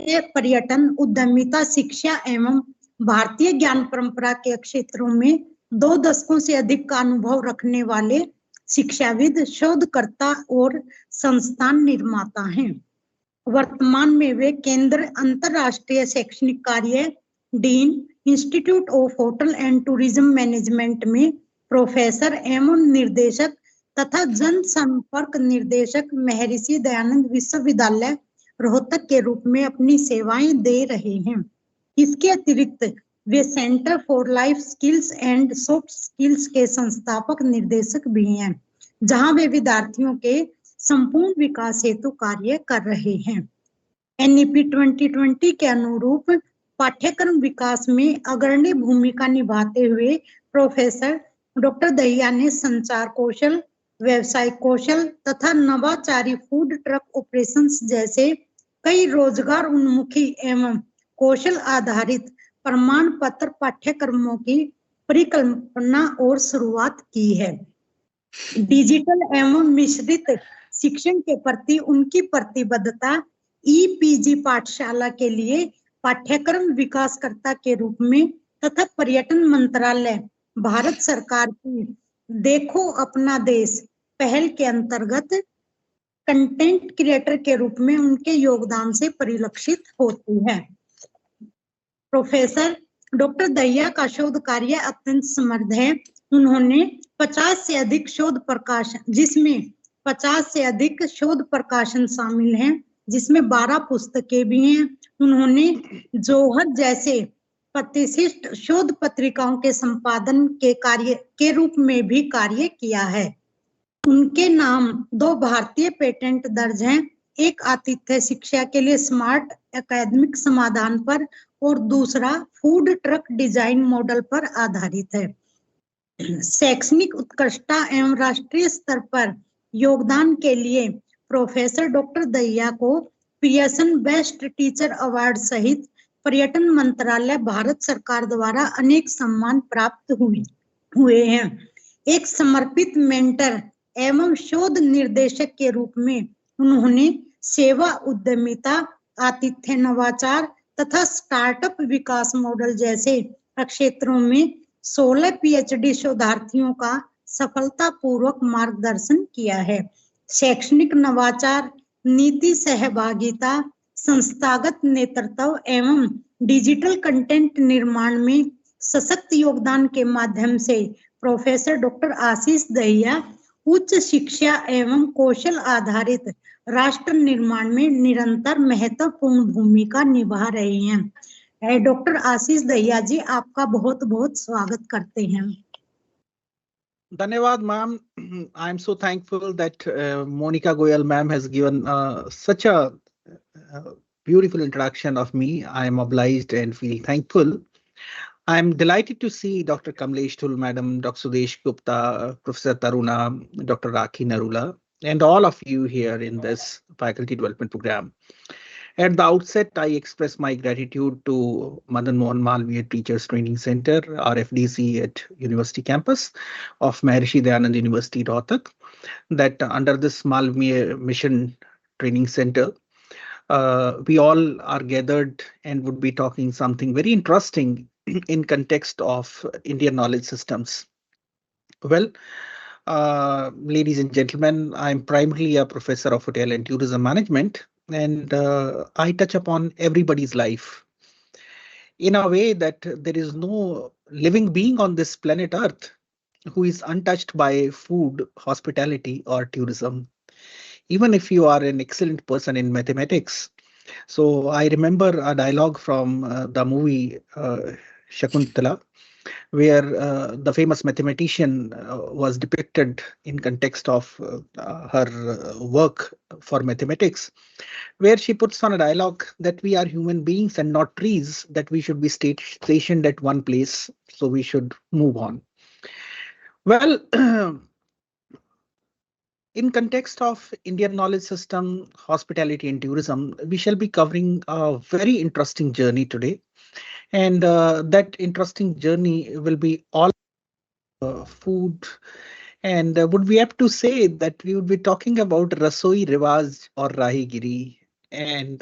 पर्यटन, उद्यमिता, शिक्षा एवं भारतीय ज्ञान परंपरा के क्षेत्रों में 2 दशकों से अधिक का अनुभव रखने वाले शिक्षाविद, शोधकर्ता और संस्थान निर्माता हैं। वर्तमान में वे केंद्र अंतरराष्ट्रीय शैक्षणिक कार्य, dean, institute of hotel and tourism management में प्रोफेसर एवं निर्देशक तथा जनसंपर्क निर्देशक महर्षि दयानंद विश्वविद्यालय रोहतक के रूप में अपनी सेवाएं दे रहे हैं। इसके अतिरिक्त वे centre for life skills and soft skills के संस्थापक निर्देशक भी हैं, जहां वे विद्यार्थियों के संपूर्ण विकास हेतु कार्य कर रहे हैं। एनईपी 2020 के अनुरूप पाठ्यक्रम विकास में अग्रणी भूमिका निभाते हुए प्रोफेसर डॉक्टर दहिया ने संचार कौशल, व्यवसायिक कौशल तथा नवाचारी फूड ट्रक ऑपरेशंस जैसे कई रोजगार उन्मुखी एवं कौशल आधारित प्रमाण पत्र पाठ्यक्रमों की परिकल्पना और शुरुआत की है। डिजिटल एवं मिश्रित शिक्षण के प्रति उनकी प्रतिबद्धता ईपीजी पाठशाला के लिए पाठ्यक्रम विकासकर्ता के रूप में तथा पर्यटन मंत्रालय, भारत सरकार की देखो अपना देश पहल के अंतर्गत कंटेंट क्रिएटर के रूप में उनके योगदान से परिलक्षित होती है। प्रोफेसर डॉक्टर दहिया का शोध कार्य अत्यंत समृद्ध है। उन्होंने 50 से अधिक शोध प्रकाशन, जिसमें 50 से अधिक शोध प्रकाशन शामिल हैं, जिसमें 12 पुस्तकें भी हैं। उन्होंने जोहर जैसे प्रतिष्ठित शोध पत्रिकाओं के संपादन के कार्य के रूप में भी कार्य किया है। उनके नाम 2 भारतीय पेटेंट दर्ज हैं, एक आतिथ्य शिक्षा के लिए स्मार्ट एकेडमिक समाधान पर और दूसरा फूड ट्रक डिजाइन मॉडल पर आधारित है। शैक्षणिक उत्कृष्टता एवं राष्ट्रीय स्तर पर योगदान के लिए प्रोफेसर डॉक्टर दहिया को पियर्सन बेस्ट टीचर अवार्ड सहित पर्यटन मंत्रालय, भारत सरकार द्वारा अनेक सम्मान प्राप्त हुए हैं। एक समर्पित मेंटर एवं शोध निर्देशक के रूप में उन्होंने सेवा उद्यमिता, आतिथ्य नवाचार तथा स्टार्टअप विकास मॉडल जैसे क्षेत्रों में 16 पीएचडी शोधार्थियों का सफलतापूर्वक मार्गदर्शन किया है। शैक्षणिक नवाचार, नीति सहभागिता, संस्थागत नेतृत्व एवं डिजिटल कंटेंट निर्माण में सशक्त योगदान के माध्यम से प्रोफेसर डॉक्टर आशीष दहिया उच्च शिक्षा एवं कौशल आधारित राष्ट्र निर्माण में निरंतर महत्वपूर्ण भूमिका निभा रहे हैं। डॉक्टर आशीष दहिया जी, आपका बहुत बहुत स्वागत करते हैं। धन्यवाद ma'am. I am so thankful that Monica Goyal ma'am has given such a beautiful introduction of me. I am obliged and feel thankful. I am delighted to see Dr. Kamlesh Thul madam, Dr. Sudesh Gupta, Professor Taruna, Dr. Rakhi Narula, and all of you here in this faculty development program. At the outset, I express my gratitude to Madan Mohan Malviya Teachers Training Center, RFDC at University Campus of Maharishi Dayanand University, Rohtak, that under this Malviya Mission Training Center, we all are gathered and would be talking something very interesting in context of Indian knowledge systems. Well, ladies and gentlemen, I'm primarily a professor of hotel and tourism management, and I touch upon everybody's life in a way that there is no living being on this planet Earth who is untouched by food, hospitality, or tourism. Even if you are an excellent person in mathematics. So I remember a dialogue from the movie Shakuntala, where the famous mathematician was depicted in context of her work for mathematics, where she puts on a dialogue that we are human beings and not trees, that we should be stationed at one place, so we should move on. Well, in context of Indian knowledge system, hospitality and tourism, we shall be covering a very interesting journey today. And that interesting journey will be all food. And would we have to say that we would be talking about Rasoi Riwaj or Rahigiri. And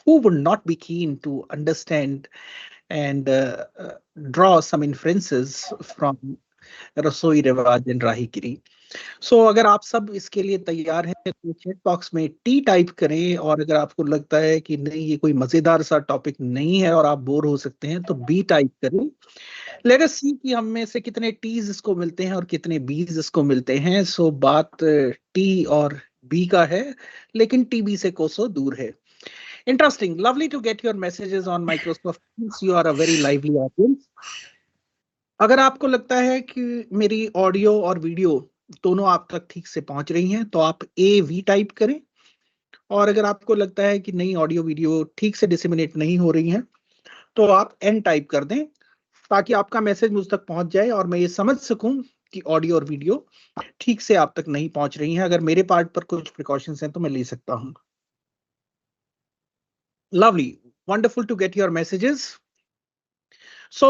who would not be keen to understand and draw some inferences from रसोई रिवाज and राही गिरी. सो अगर आप सब इसके लिए तैयार हैं तो चैट बॉक्स में टी टाइप करें, और अगर आपको लगता है कि नहीं ये कोई मजेदार सा टॉपिक नहीं है और आप बोर हो सकते हैं तो बी टाइप करें. लेट अस सी कि हम में से कितने टीज इसको मिलते हैं और कितने बीज इसको मिलते हैं. सो बात टी और बी का है, लेकिन टीबी से कोसों दूर है. Interesting. Lovely to get your messages on Microsoft Teams. You are a very lively audience. अगर आपको लगता है कि मेरी ऑडियो और वीडियो दोनों आप तक ठीक से पहुंच रही हैं तो आप AV टाइप करें, और अगर आपको लगता है कि नहीं ऑडियो वीडियो ठीक से डिसेमिनेट नहीं हो रही हैं तो आप N टाइप कर दें, ताकि आपका मैसेज मुझ तक पहुंच जाए और मैं ये समझ सकूं कि ऑडियो और वीडियो ठीक से आप तक नहीं पहुंच रही हैं. अगर मेरे पार्ट पर कुछ प्रिकॉशंस हैं तो मैं ले सकता हूं. Lovely. Wonderful to get your messages. सो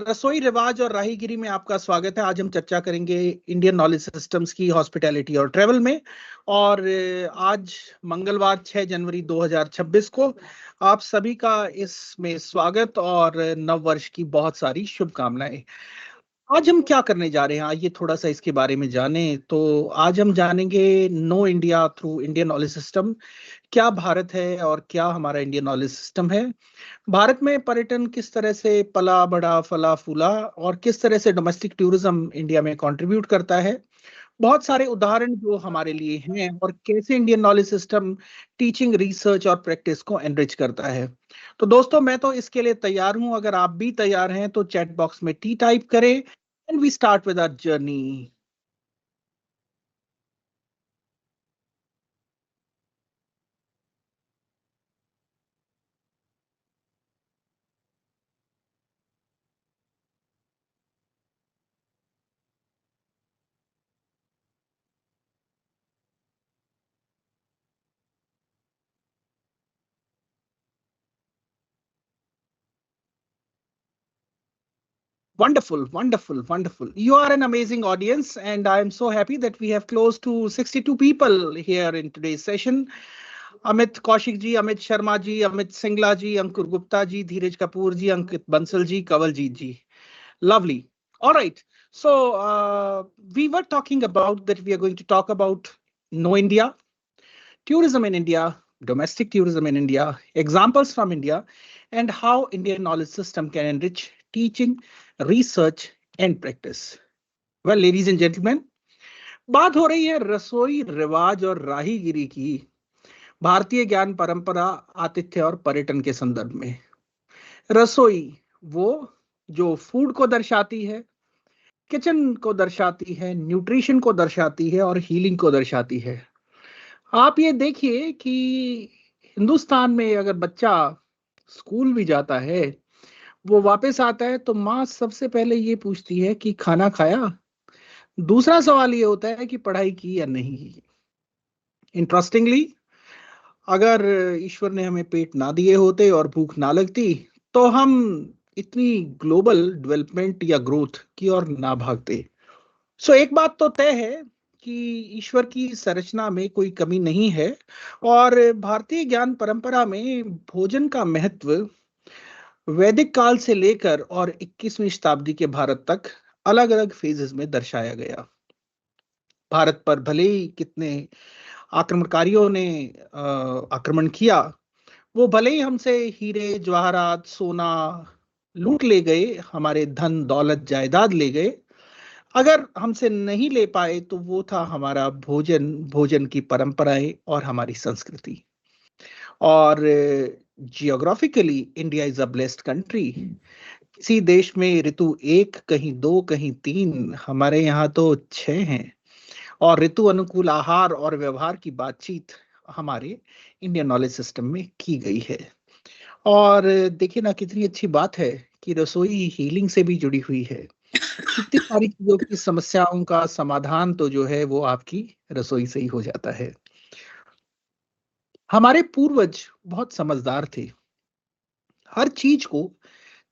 रसोई रिवाज और राहीगिरी में आपका स्वागत है. आज हम चर्चा करेंगे इंडियन नॉलेज सिस्टम्स की हॉस्पिटैलिटी और ट्रेवल में. और आज मंगलवार 6 जनवरी 2026 को आप सभी का इसमें स्वागत और नव वर्ष की बहुत सारी शुभकामनाएं. आज हम क्या करने जा रहे हैं, आइए थोड़ा सा इसके बारे में जाने. तो आज हम जानेंगे know India through Indian knowledge system. क्या भारत है और क्या हमारा इंडियन नॉलेज सिस्टम है. भारत में पर्यटन किस तरह से पला बड़ा फला फूला और किस तरह से डोमेस्टिक टूरिज्म इंडिया में कंट्रीब्यूट करता है. बहुत सारे उदाहरण जो हमारे लिए हैं, और कैसे Indian knowledge system teaching, research और प्रैक्टिस को एनरिच करता है. तो दोस्तों मैं तो इसके लिए तैयार हूं. अगर आप भी तैयार हैं तो चैट बॉक्स में टी टाइप करें and we start with our journey. Wonderful, wonderful, wonderful. You are an amazing audience, and I am so happy that we have close to 62 people here in today's session. Amit Kaushik ji, Amit Sharma ji, Amit Singla ji, Ankur Gupta ji, Dheeraj Kapoor ji, Ankit Bansal ji, Kawaljit ji. Lovely. All right. So we were talking about that we are going to talk about Know India, tourism in India, domestic tourism in India, examples from India, and how Indian knowledge system can enrich teaching, research and practice. Well, ladies and gentlemen, बात हो रही है रसोई रिवाज और राहीगिरी की भारतीय ज्ञान परंपरा, आतिथ्य और पर्यटन के संदर्भ में. रसोई वो जो फूड को दर्शाती है, किचन को दर्शाती है, न्यूट्रिशन को दर्शाती है और हीलिंग को दर्शाती है. आप ये देखिए कि हिंदुस्तान में अगर बच्चा स्कूल भी जाता है, वो वापस आता है तो माँ सबसे पहले ये पूछती है कि खाना खाया. दूसरा सवाल ये होता है कि पढ़ाई की या नहीं की. इंटरेस्टिंगली, अगर ईश्वर ने हमें पेट ना दिए होते और भूख ना लगती तो हम इतनी ग्लोबल डेवलपमेंट या ग्रोथ की ओर ना भागते. सो एक बात तो तय है कि ईश्वर की संरचना में कोई कमी नहीं है, और भारतीय ज्ञान परंपरा में भोजन का महत्व वैदिक काल से लेकर और 21वीं शताब्दी के भारत तक अलग अलग फेजेस में दर्शाया गया. भारत पर भले ही कितने आक्रमणकारियों ने आक्रमण किया, वो भले ही हमसे हीरे जवाहरात सोना लूट ले गए, हमारे धन दौलत जायदाद ले गए, अगर हमसे नहीं ले पाए तो वो था हमारा भोजन, भोजन की परंपराएं और हमारी संस्कृति. और geographically India is a blessed country. किसी देश में ऋतु 1, कहीं 2, कहीं 3, हमारे यहाँ तो 6 हैं. और ऋतु अनुकूल आहार और व्यवहार की बातचीत हमारे इंडियन नॉलेज सिस्टम में की गई है. और देखिए ना, कितनी अच्छी बात है कि रसोई हीलिंग से भी जुड़ी हुई है. कितनी सारी चीजों की समस्याओं का समाधान तो जो है वो आपकी रसोई से ही हो जाता है. हमारे पूर्वज बहुत समझदार थे. हर चीज को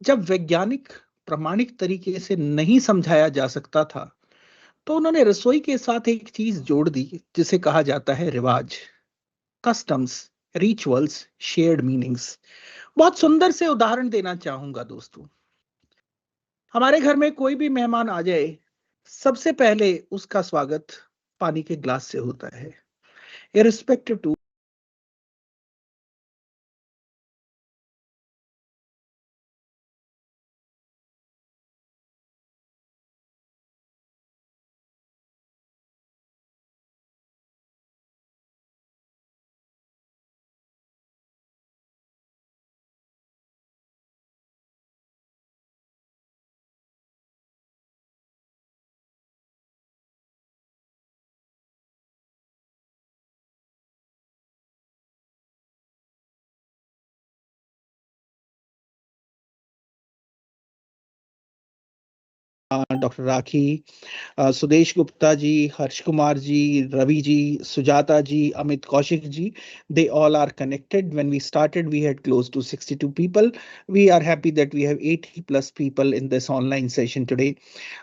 जब वैज्ञानिक प्रामाणिक तरीके से नहीं समझाया जा सकता था तो उन्होंने रसोई के साथ एक चीज जोड़ दी जिसे कहा जाता है रिवाज, कस्टम्स rituals, shared meanings. बहुत सुंदर से उदाहरण देना चाहूंगा दोस्तों। हमारे घर में कोई भी मेहमान आ जाए, सबसे पहले उसका स्वागत पानी के ग्लास से होता है, irrespective to Dr. Rakhi, Sudesh Gupta ji, Harsh Kumar ji, Ravi ji, Sujata ji, Amit Kaushik ji, they all are connected. When we started, we had close to 62 people. We are happy that we have 80 plus people in this online session today.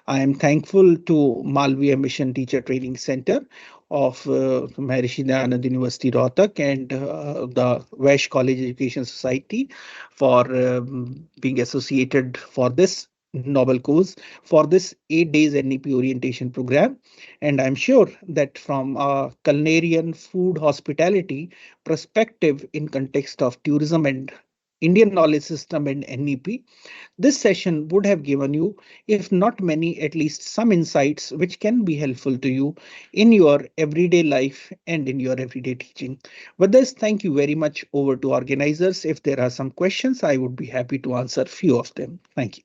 I am thankful to Malviya Mission Teacher Training Center of Maharishi Dayanand University Rohtak and the Vash College Education Society for being associated for this novel cause, for this 8 days NEP orientation program. And I'm sure that from a culinarian food hospitality perspective in context of tourism and Indian knowledge system and NEP, this session would have given you, if not many, at least some insights which can be helpful to you in your everyday life and in your everyday teaching. With this, thank you very much. Over to organizers. If there are some questions, I would be happy to answer few of them. Thank you.